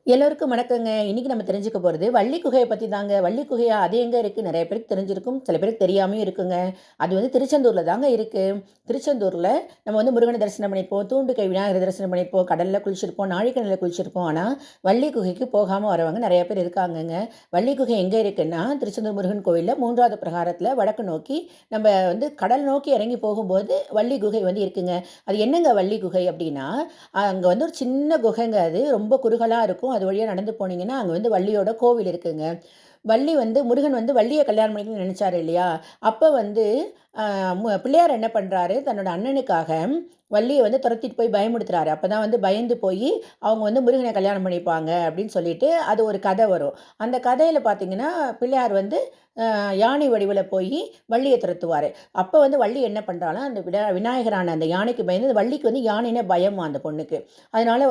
எல்லோருக்கும் வணக்கங்க. இன்னைக்கு நம்ம தெரிஞ்சுக்க போறது வள்ளி குகைய பத்தி தாங்க. வள்ளி குகையா? அது எங்க இருக்கு? நெறைய பேருக்கு தெரிஞ்சிருக்கும். சில பேருக்கு தெரியாமயும் இருக்குங்க. அது திருச்செந்தூர்ல தாங்க இருக்கு. திருச்செந்தூர்ல நம்ம முருகன தரிசனம் பண்ணியிருப்போம், தூண்டுகை விநாயகர தரிசனம் பண்ணியிருப்போம், கடல்ல குளிச்சிருப்போம், நாழிக்கிணறுல குளிச்சிருப்போம். ஆனா, வள்ளி குகைக்கு போகாம வரவங்க நெறைய பேர் இருக்காங்கங்க. வள்ளி குகை எங்க இருக்குன்னா, திருச்செந்தூர் முருகன் கோவில்ல 3வது பிரகாரத்துல வடக்கு நோக்கி நம்ம கடல் நோக்கி இறங்கி போகும்போது வள்ளி குகை இருக்குங்க. அது என்னங்க வள்ளி குகை அப்டின்னா, அங்க ஒரு சின்ன குகைங்க அது. ரொம்ப குறுகலா இருக்கும். அது வழியா நடந்து போனீங்கன்னா, அங்க வள்ளியோட கோவில் இருக்குங்க. வள்ளி முருகன் வள்ளிய கல்யாணம் பண்ணிக்கணும்னு நெனச்சாரு இல்லையா? அப்ப அ பிள்ளையார் என்ன பண்றாரு, தன்னோட அண்ணனுக்காக வள்ளிய தொரத்திட்டு போய் பயமுறுத்துறாரு. அப்பதான் பயந்து போயி, அவங்க முருகன கல்யாணம் பண்ணிப்பாங்க அப்படின்னு சொல்லிட்டு, அது ஒரு கதை வரும். அந்த கதையில பார்த்தீங்கன்னா, பிள்ளையார் யானை வடிவில போயி வள்ளிய துரத்துவாரு. அப்ப வள்ளி என்ன பண்றான்னா, அந்த விநாயகரான அந்த யானைக்கு பயந்து அந்த வள்ளிக்கு யானைன்னா பயமாம் அந்த பொண்ணுக்கு. அதனால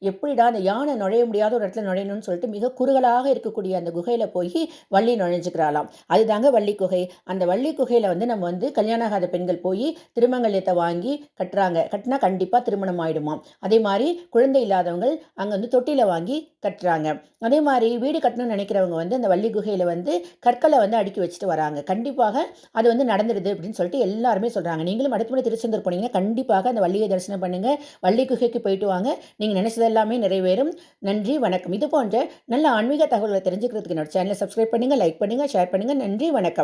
எப்படிடா அந்த யானை நுழைய முடியாத ஒரு இடத்துல நுழையணும்னு சொல்லிட்டு மிக குறுகலாக இருக்கக்கூடிய அந்த குகையில போய் வள்ளி நுழைஞ்சுக்கிறாளாம். அதுதாங்க வள்ளி குகை. அந்த வள்ளி குகையில நம்ம கல்யாணம் ஆகாத பெண்கள் போய் திருமங்கல்யத்தை வாங்கி கட்டுறாங்க. கட்டினா கண்டிப்பா திருமணம் ஆயிடுமாம். அதே மாதிரி குழந்தை இல்லாதவங்க அங்க தொட்டில வாங்கி கட்டுறாங்க. அதே மாதிரி வீடு கட்டணும்னு நினைக்கிறவங்க அந்த வள்ளி குகையில கற்களை அடுக்கி வச்சுட்டு வராங்க. கண்டிப்பாக அது நடந்துடுது அப்படின்னு சொல்லிட்டு எல்லாருமே சொல்றாங்க. நீங்களும் அடுத்த முறை திருச்செந்தூர் போனீங்கன்னா கண்டிப்பாக அந்த வள்ளியை தரிசனம் பண்ணுங்க. வள்ளி குகைக்கு போயிட்டு வாங்க. நீங்க நினைச்சது எல்லாமே நிறைவேறும். நன்றி, வணக்கம். இது போன்ற நல்ல ஆன்மீக தகவல்களை தெரிஞ்சுக்கிறதுக்கு என்னோட சேனலை சப்ஸ்கிரைப் பண்ணுங்க, லைக் பண்ணுங்க, ஷேர் பண்ணுங்க. நன்றி, வணக்கம்.